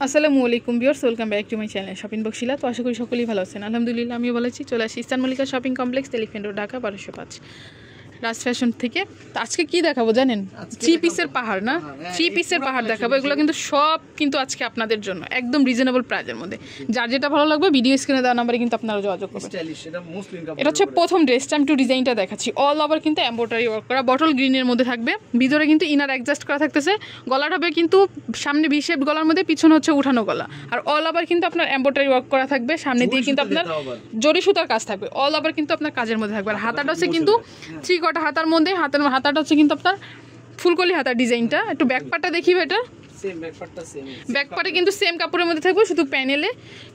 আসসালামু আলাইকুম viewers, welcome back to my channel shopping box Shila. তো আশা করি সকলেই ভালো আছেন। আলহামদুলিল্লাহ আমিও ভালো আছি। চলে আসি eastern Mallika shopping complex, elephant road, Dhaka 1205 রাজ ফ্যাশন থেকে। তো আজকে কি দেখাবো জানেন? থ্রি পিসের পাহাড় না, থ্রি পিসের পাহাড় দেখাবো। এগুলো কিন্তু সব কিন্তু আজকে আপনাদের জন্য একদম রিজনেবল প্রাইসের মধ্যে। যার যেটা ভালো লাগবে ভিডিও স্ক্রিনে দেওয়া নাম্বারে কিন্তু আপনারা যোগাযোগ করবেন। এটা হচ্ছে প্রথম ড্রেসটা, আমি একটু ডিজাইনটা দেখাচ্ছি। অল ওভার কিন্তু এমব্রয়ডারি ওয়ার্ক করা, বটল গ্রিনের মধ্যে থাকবে। ভিতরে কিন্তু ইনার অ্যাডজাস্ট করা থাকতেছে। গলাটা হবে কিন্তু সামনে ভি শেপ গলার মধ্যে, পিছনে হচ্ছে উঠানো গলা। আর অল ওভার কিন্তু আপনার এমব্রয়ডারি ওয়ার্ক করা থাকবে। সামনে দিয়ে কিন্তু আপনার জরি সুতার কাজ থাকবে। অল ওভার কিন্তু আপনার কাজের মধ্যে থাকবে। আর হাতাটা হচ্ছে কিন্তু থ্রি কটা হাতার মধ্যে, হাতাটা হচ্ছে কিন্তু আপনার ফুলকলি হাতার ডিজাইনটা। একটু ব্যাকপার্টটা দেখিবে। এটা ব্যাকপার্টে কিন্তু সেম কাপড়ের মধ্যে থাকবে, শুধু প্যানেলে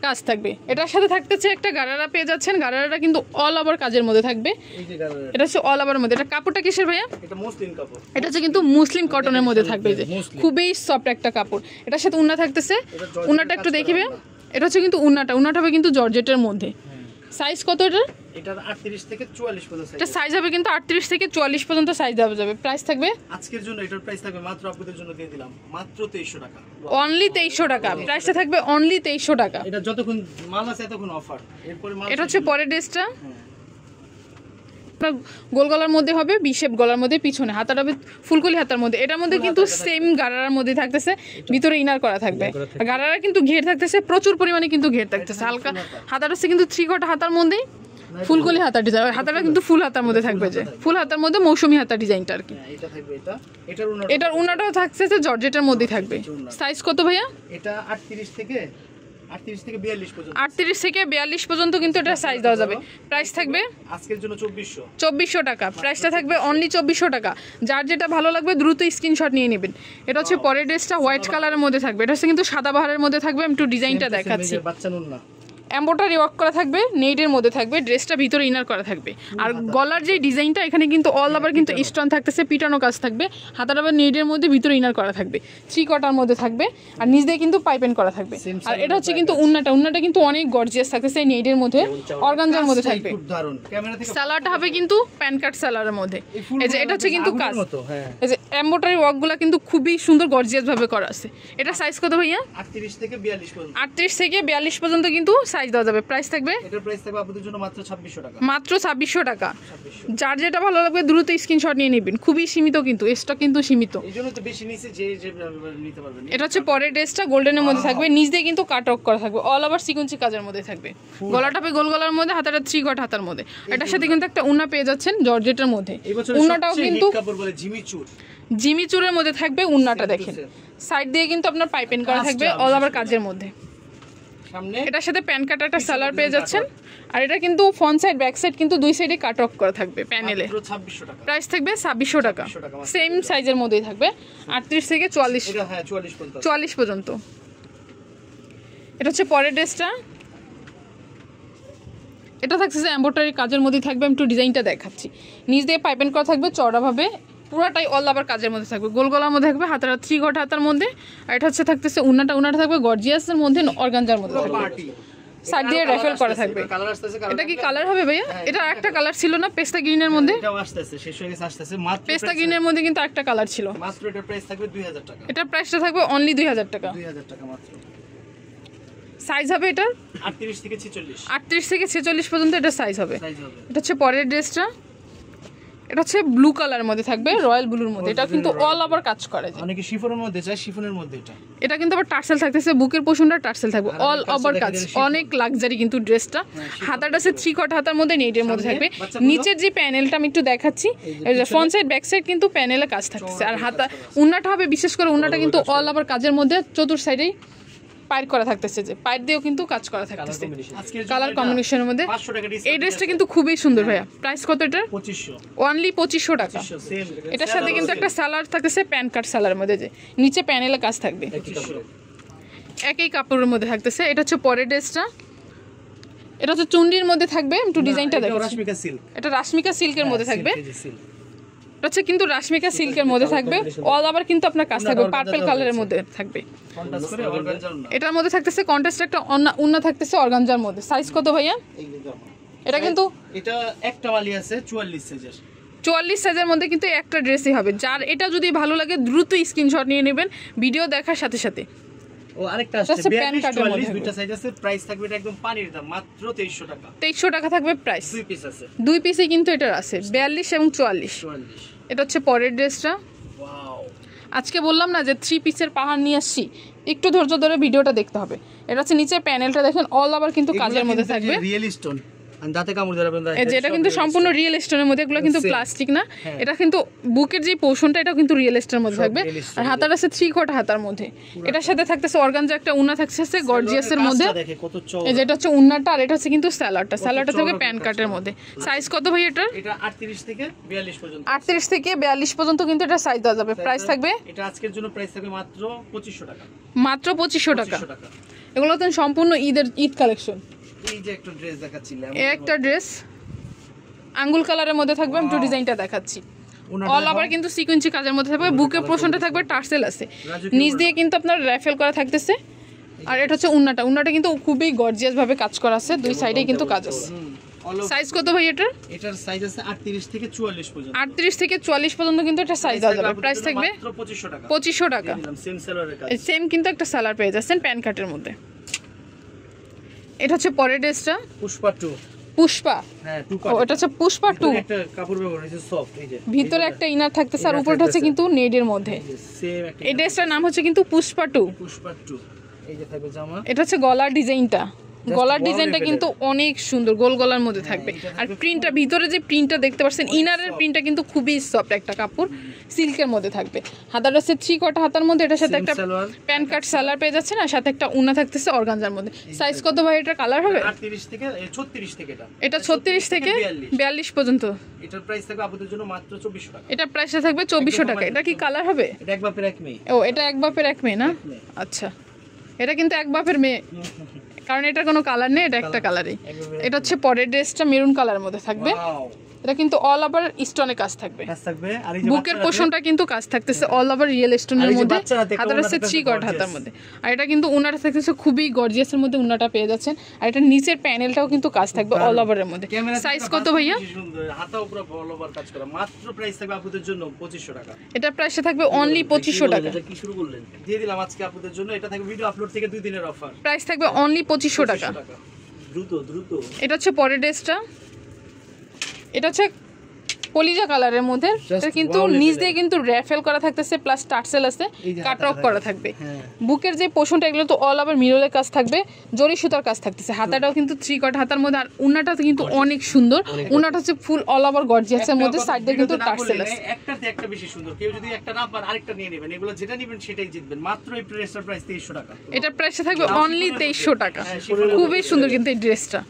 কাজ থাকবে। এটার সাথে থাকতেছে একটা গারারা পেয়ে যাচ্ছেন। গারারাটা কিন্তু অল ওভার কাজের মধ্যে থাকবে। এটা হচ্ছে অল ওভার মধ্যে। এটা কাপড়টা কিসের ভাইয়া? এটা হচ্ছে কিন্তু মুসলিম কটনের মধ্যে থাকবে, যে খুবই সফট একটা কাপড়। এটার সাথে উন্না থাকতেছে। উন্নাটা একটু দেখিবে। এটা হচ্ছে কিন্তু উন্নাটা হবে কিন্তু জর্জেটের মধ্যে। সাইজ কত এটা? এটা 38 থেকে 44 পর্যন্ত এটা সাইজ হবে কিন্তু 38 থেকে 44 পর্যন্ত সাইজ দেওয়া যাবে। প্রাইস থাকবে আজকের জন্য এটার প্রাইস থাকবে মাত্র আপনাদের জন্য দিয়ে দিলাম মাত্র 2300 টাকা। অনলি 2300 টাকা। প্রাইসটা থাকবে অনলি 2300 টাকা। এটা যতক্ষণ মাল আছে ততক্ষণ অফার। এরপরে মাল এটা হচ্ছে পরের ড্রেসটা। গোল গলার মধ্যে হবে, বি শেপ গলার মধ্যে, পিছনে হাতাটা হবে ফুলকলি হাতার মধ্যে। এটার মধ্যে কিন্তু সেম গারারার মধ্যে থাকতেছে, ভিতরে ইনার করা থাকবে। গারারা কিন্তু ঘের থাকতেছে, প্রচুর পরিমাণে কিন্তু ঘের থাকতেছে। হালকা হাতাটা হচ্ছে কিন্তু থ্রি কটা হাতার মধ্যেই ফুলকলি হাতার ডিজাইন। হাতাটা কিন্তু ফুল হাতার মধ্যে থাকবে, যে ফুল হাতার মধ্যে মৌসুমী হাতার ডিজাইনটা আর কি। এটা থাকবে এটার উন্নাটাও থাকছে জর্জেটের মধ্যেই থাকবে। সাইজ কত ভাইয়া? এটা 38 থেকে 42 পর্যন্ত। 38 থেকে 42 পর্যন্ত কিন্তু এটা সাইজ দেওয়া যাবে। প্রাইস থাকবে আজকের জন্য 2400 টাকা। প্রাইসটা থাকবে অনলি 2400 টাকা। যার যেটা ভালো লাগবে দ্রুত স্ক্রিনশট নিয়ে নেবেন। এটা হচ্ছে পরের ড্রেসটা, হোয়াইট কালারের মধ্যে থাকবে। এটা হচ্ছে কিন্তু সাদা বাহারের মধ্যে থাকবে। আমি একটু ডিজাইনটা দেখাচ্ছি। বাচ্চা নুন না, এমব্রয়ডারি ওয়ার্ক করা থাকবে, নেটের মধ্যে থাকবে। ড্রেসটা ভিতরে ইনার করা থাকবে। আর গলার যে ডিজাইনটা এখানে কিন্তু অল ওভার কিন্তু স্টোন থাকতেছে, পিটানো কাজ থাকবে। হাতাটা আবার নেটের মধ্যে ভিতরে ইনার করা থাকবে, থ্রি কটার মধ্যে থাকবে। আর নিচ দিয়ে কিন্তু পাইপেন করা থাকবে। আর এটা হচ্ছে কিন্তু উন্নাটা কিন্তু অনেক গর্জিয়াস থাকতেছে, নেটের মধ্যে অর্গানজার মধ্যে থাকবে। সালোয়ারটা হবে কিন্তু প্যান কাট সালোয়ারের মধ্যে। এই যে এটা হচ্ছে কিন্তু কাজ, এই যে এমব্রয়ডারি ওয়ার্কগুলো কিন্তু খুবই সুন্দর গর্জিয়াস ভাবে করা আছে। এটা সাইজ কত ভাইয়া? 38 থেকে 42 পর্যন্ত। 38 থেকে 42 পর্যন্ত কিন্তু সাইজ দেওয়া যাবে। প্রাইস থাকবে এটার প্রাইস থাকবে আপনাদের জন্য মাত্র 2600 টাকা। মাত্র 2600 টাকা। যার যেটা ভালো লাগবে দ্রুত স্ক্রিনশট নিয়ে নেবেন। খুবই সীমিত, কিন্তু স্টক কিন্তু সীমিত। এইজন্য তো বেশি নিচে যে নিতে পারবেন। এটা হচ্ছে পরের ড্রেসটা, গোল্ডেনের মধ্যে থাকবে। নিচ দিয়ে কিন্তু কাট ওয়ার্ক করা থাকবে, অল ওভার সিকোয়েন্সি কাজের মধ্যে থাকবে। গলাটা হবে গোল গলার মধ্যে, হাতাটা থ্রি কট হাতার মধ্যে। এটার সাথে কিন্তু একটা উন্না পেয়ে যাচ্ছেন জর্জেটের মধ্যে। উন্নাটাও কিন্তু কাপড় বলে জিমিচুর, জিমিচুরের মধ্যে থাকবে। উন্নাটা দেখেন সাইড দিয়ে কিন্তু আপনার পাইপিং করা থাকবে, অল ওভার কাজের মধ্যে। এটার সাথে প্যান কাট একটা সালোয়ার পেয়ে যাচ্ছেন। আর এটা কিন্তু ফ্রন্ট সাইড ব্যাক সাইড কিন্তু দুই সাইডে কাট অফ করা থাকবে প্যানেলে। প্রাইস থাকবে 2600 টাকা। সেম সাইজের মধ্যেই থাকবে, 38 থেকে 44 পর্যন্ত। এটা হচ্ছে পরের ড্রেসটা। এটা থাকছে যে এমব্রয়ডারি কাজের মধ্যেই থাকবে। আমি একটু ডিজাইনটা দেখাচ্ছি। নিচ দিয়ে পাইপেন করা থাকবে চওড়াভাবে, পুরাটাই অল ওভার কাজের মধ্যে থাকবে। গোল গলার মধ্যে থাকবে, হাতাটা থ্রি কট হাতার মধ্যে। আর এটা হচ্ছে থাকতেছে উন্নাটা থাকবে গর্জিয়াসের মধ্যে, অর্গানজার মধ্যে থাকবে। সাইড দিয়ে র্যাফেল করা থাকবে। এটা কি কালার হবে ভাইয়া? এটা একটা কালার ছিল না পেস্তা গ্রিনের মধ্যে? এটাও আসতেছে, শেষ হয়ে গেছে, আসতেছে মাত্র। পেস্তা গ্রিনের মধ্যে কিন্তু একটা কালার ছিল। মাত্র এটার প্রাইস থাকবে 2000 টাকা। এটার প্রাইসটা থাকবে অনলি 2000 টাকা। 2000 টাকা মাত্র। সাইজ হবে এটা 38 থেকে 46। 38 থেকে 46 পর্যন্ত এটা সাইজ হবে। এটা হচ্ছে পরের ড্রেসটা। এটা হচ্ছে ব্লু কালারের মধ্যে থাকবে, রয়্যাল ব্লুর মধ্যে। এটা কিন্তু অল ওভার কাজ করে, অনেকে শিফনের মধ্যে চায়, শিফনের মধ্যে এটা কিন্তু আবার টার্সেল থাকতেছে, বুকের পোর্শনটা টার্সেল থাকবে, অল ওভার কাজ। অনেক লাক্সারি কিন্তু ড্রেসটা। হাতাটা আছে থ্রি কট হাতার মধ্যে, নেটের মধ্যে থাকবে। নিচের যে প্যানেলটা আমি একটু দেখাচ্ছি, ফ্রন্ট সাইড ব্যাক সাইড কিন্তু প্যানেলে কাজ থাকছে। আর হাতা উন্নাটা হবে, বিশেষ করে উন্নাটা কিন্তু অল ওভার কাজের মধ্যে, চতুর সাইডেই পাইর করা থাকতেছে, যে পাইর দিয়েও কিন্তু কাজ করা থাকতেছে কালার কম্বিনেশনের মধ্যে। এই ড্রেসটা কিন্তু খুবই সুন্দর ভাইয়া। প্রাইস কত এটা? 2500। অনলি 2500 টাকা। এটার সাথে কিন্তু একটা সালোয়ার থাকতেছে প্যান কাট সালোয়ারের মধ্যে, যে নিচে প্যানেলে কাজ থাকবে, একই কাপড়ের মধ্যে থাকতেছে। এটা হচ্ছে পরের ড্রেসটা। এটা হচ্ছে চুন্ডির মধ্যে থাকবে। একটু ডিজাইনটা দেখো, এটা রাশমিকা সিল্কের মধ্যে থাকবে। এটা হচ্ছে কিন্তু রাশমিকা সিল্কের মধ্যে থাকবে, অল ওভার কিন্তু আপনার কাজ থাকবে, পার্পল কালারের মধ্যে থাকবে। এটার মধ্যে থাকতেছে কন্ট্রাস্ট একটা উন্না থাকতেছে অর্গানজার মধ্যে। সাইজ কত ভাইয়া? এটা কিন্তু এটা একটা মালি আছে 44 সাইজের। 44 সাইজের মধ্যে কিন্তু একটা ড্রেসই হবে। যার এটা যদি ভালো লাগে দ্রুত স্ক্রিনশট নিয়ে নেবেন ভিডিও দেখার সাথে সাথে। ও আরেকটা এটা আসছে হচ্ছে প্যান 42 কার্ডের 44 মধ্যে দুইটা সাইজ আছে, প্রাইস থাকবে এটা একদম পানির দাম মাত্র 2300 টাকা। 2300 টাকা থাকবে প্রাইস। দুই পিস আছে, দুই পিসই কিন্তু এটার আছে 42 এবং 44। 44। এটা হচ্ছে পরের ড্রেসটা। ওয়াও, আজকে বললাম না যে 3 পিসের পাহাড় নিয়ে আসছি, একটু ধৈর্য ধরে ভিডিওটা দেখতে হবে। এটা হচ্ছে নিচে প্যানেলটা দেখেন অল ওভার কিন্তু কাজের মধ্যে থাকবে, রিয়েল স্টোন, আর দাঁতে কামড় ধরে আপনারা এই যে এটা কিন্তু সম্পূর্ণ রিয়েল স্টোনের মধ্যে, এগুলো কিন্তু প্লাস্টিক না। এটা কিন্তু বুকের যে পোর্শনটা এটা কিন্তু রিয়েল স্টোনের মধ্যে থাকবে। আর হাতার আছে 3 কোয়ার্টার হাতার মধ্যে। এটার সাথে থাকতেছে অর্গানজা একটা উন্না থাকতেছে গর্জিয়াসের মধ্যে। দেখে কত চওড়া, এই যে এটা হচ্ছে উন্নাটা, আর এটা হচ্ছে কিন্তু স্যালাডটা থাকবে প্যান কাটের মধ্যে। সাইজ কত ভাই এটার? এটা 38 থেকে 42 পর্যন্ত। 38 থেকে 42 পর্যন্ত কিন্তু এটা সাইজ দেওয়া যাবে। প্রাইস থাকবে এটা আজকের জন্য প্রাইস থাকবে মাত্র 2500 টাকা। মাত্র 2500 টাকা। 2500 টাকা। এগুলো তো সম্পূর্ণ ঈদ কালেকশন। এই যে একটা ড্রেস দেখাচ্ছিলাম, এই একটা ড্রেস আঙ্গুল কালারের মধ্যে থাকবে, আমি একটু ডিজাইনটা দেখাচ্ছি। অল ওভার কিন্তু সিকোয়েন্সি কাজের মধ্যে থাকবে, বুকের পোর্শনটা থাকবে টার্সেল আছে, নিচ দিয়ে কিন্তু আপনার রাফেল করা থাকতেছে। আর এটা হচ্ছে উন্নাটা কিন্তু খুবই গর্জিয়াস ভাবে কাজ করা আছে, দুই সাইডে কিন্তু কাজ আছে। সাইজ কত ভাই এটার? এটার সাইজ আছে 38 থেকে 44 পর্যন্ত। 38 থেকে 44 পর্যন্ত কিন্তু এটা সাইজ দেওয়া যাবে। প্রাইস থাকবে মাত্র 2500 টাকা। 2500 টাকা। সেম সেলারের কাজ, সেম কিন্তু একটা সালার পেয়ে যাচ্ছেন প্যান কাটের মধ্যে। এটা হচ্ছে পরের ড্রেসটা পুষ্পা 2। পুষ্পা, হ্যাঁ 2 ও এটা হচ্ছে পুষ্পা 2। একটা কাপড় ব্যবহার হয়েছে সফট, এই যে ভিতরে একটা ইনার থাকতেছে আর উপরটা হচ্ছে কিন্তু নেডের মধ্যে। সেম একটা এই ড্রেসটার নাম হচ্ছে কিন্তু পুষ্পা 2। পুষ্পা 2। এই যে থাকবে জামা, এটা হচ্ছে গলার ডিজাইনটা, গলার ডিজাইনটা কিন্তু অনেক সুন্দর, গোল গলার মধ্যে থাকবে। আর প্রিন্টটা ভিতরে যে প্রিন্টটা দেখতে পাচ্ছেন, ইনারের প্রিন্টটা কিন্তু খুবই সফট একটা কাপড়, সিল্কের মধ্যে থাকবে। হাতাটা হচ্ছে 3 কোয়ার্টার হাতার মধ্যে, এটার সাথে একটা প্যান কাট সালোয়ার পেয়ে যাচ্ছে না, সাথে একটা উন্না থাকতেছে অর্গানজার মধ্যে। সাইজ কত ভাই এটা? কালার হবে 38 থেকে 36 থেকে এটা 36 থেকে 42 পর্যন্ত। এটার প্রাইস থাকবে আপনাদের জন্য মাত্র 2400 টাকা। এটা প্রাইসটা থাকবে 2400 টাকা। এটা কি কালার হবে? এটা এক বাপের এক মেয়ে। ও এটা এক বাপের এক মেয়ে না? আচ্ছা, এটা কিন্তু এক বাপের মেয়ে, কারণ এটার কোনো কালার নেই, এটা একটা কালারই। এটা হচ্ছে পরের ড্রেসটা মেরুন কালারের মধ্যে থাকবে। এটা কিন্তু অল ওভার স্টোনে কাজ থাকবে, আর এই যে বুকের পোর্শনটা কিন্তু কাজ থাকতেছে অল ওভার রিয়েল স্টোনের মধ্যে। হাতার হচ্ছে 3 কোয়ার্টার হাতার মধ্যে। আর এটা কিন্তু উন্নাটা থাকতেছে খুবই গর্জিয়াসের মধ্যে, উন্নাটা পেয়ে যাচ্ছেন। আর এটা নিচের প্যানেলটাও কিন্তু কাজ থাকবে অল ওভারের মধ্যে। সাইজ কত ভাইয়া? সুন্দর, হাতাও পুরো অল ওভার কাজ করা। মাত্র প্রাইস থাকবে আপনাদের জন্য 2500 টাকা। এটা প্রাইসটা থাকবে অনলি 2500 টাকা। এটা কি শুরু করলেন? দিয়ে দিলাম আজকে আপনাদের জন্য। এটা থাকবে ভিডিও আপলোড থেকে 2 দিনের অফার। প্রাইস থাকবে অনলি 2500 টাকা। দ্রুত দ্রুত। এটা হচ্ছে পরের ড্রেসটা, এটা হচ্ছে কলিজা কালারের মধ্যে। এটা কিন্তু নিচ দিয়ে কিন্তু র্যাফেল করা থাকতেছে, প্লাস টার্সেল আছে, কাট অফ করা থাকবে। বুকের যে পোর্শনটা এগুলো তো অল ওভার মিররের কাজ থাকবে, জরি সুতার কাজ থাকতেছে। হাতাটাও কিন্তু 3 কোয়ার্টার হাতার মধ্যে। আর উন্নাটা কিন্তু অনেক সুন্দর, উন্নাটা হচ্ছে ফুল অল ওভার গর্জিয়াসের মধ্যে, সাইড দিয়ে কিন্তু টার্সেল আছে। একটাতে একটা বেশি সুন্দর, কেউ যদি একটা না পান আরেকটা নিয়ে নেবেন। এগুলো যেটা নেবেন সেটাই জিতবেন। মাত্র এই ড্রেসটার প্রাইস 2300 টাকা। এটা প্রাইসটা থাকবে অনলি 2300 টাকা। খুবই সুন্দর কিন্তু এই ড্রেসটা।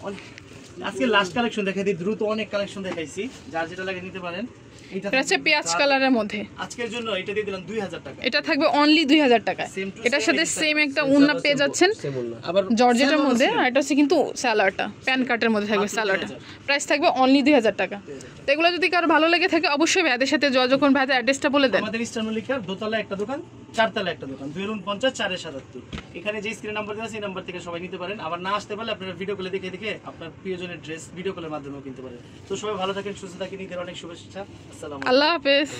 আজকে লাস্ট কালেকশন দেখাই দিই দ্রুত, অনেক কালেকশন দেখাইছি, যার যেটা লাগে নিতে পারেন। এটা হচ্ছে পেঁয়াজ কালারের মধ্যে। আজকের জন্য এটা দিয়ে দিলাম 2000 টাকা। এটা থাকবে অনলি 2000 টাকা। এটার সাথে সেম একটা উন্না পেয়ে যাচ্ছেন আবার জর্জেটের মধ্যে। আর এটা হচ্ছে কিন্তু সালোয়ারটা প্যান কাটের মধ্যে থাকবে সালোয়ারটা। প্রাইস থাকবে অনলি 2000 টাকা। তো এগুলো যদি কারো ভালো লেগে থাকে অবশ্যই ভাইদের সাথে যোগাযোগ করুন। ভাইদের অ্যাড্রেসটা বলে দেন। আমাদের ইস্টার্ন মল্লিকার দোতলা একটা দোকান, চারতলা একটা দোকান, 250 477। এখানে যে স্ক্রিন নাম্বার দেওয়া আছে এই নাম্বার থেকে সবাই নিতে পারেন। আবার না আসতে পারলে আপনারা ভিডিও কলে দেখে আপনার প্রিয়জনের ড্রেস ভিডিও কলের মাধ্যমেও কিনতে পারেন। তো সবাই ভালো থাকেন, সুস্থ থাকেন, ঈদের অনেক শুভেচ্ছা। আসসালামু আলাইকুম। আল্লাহ হাফেজ।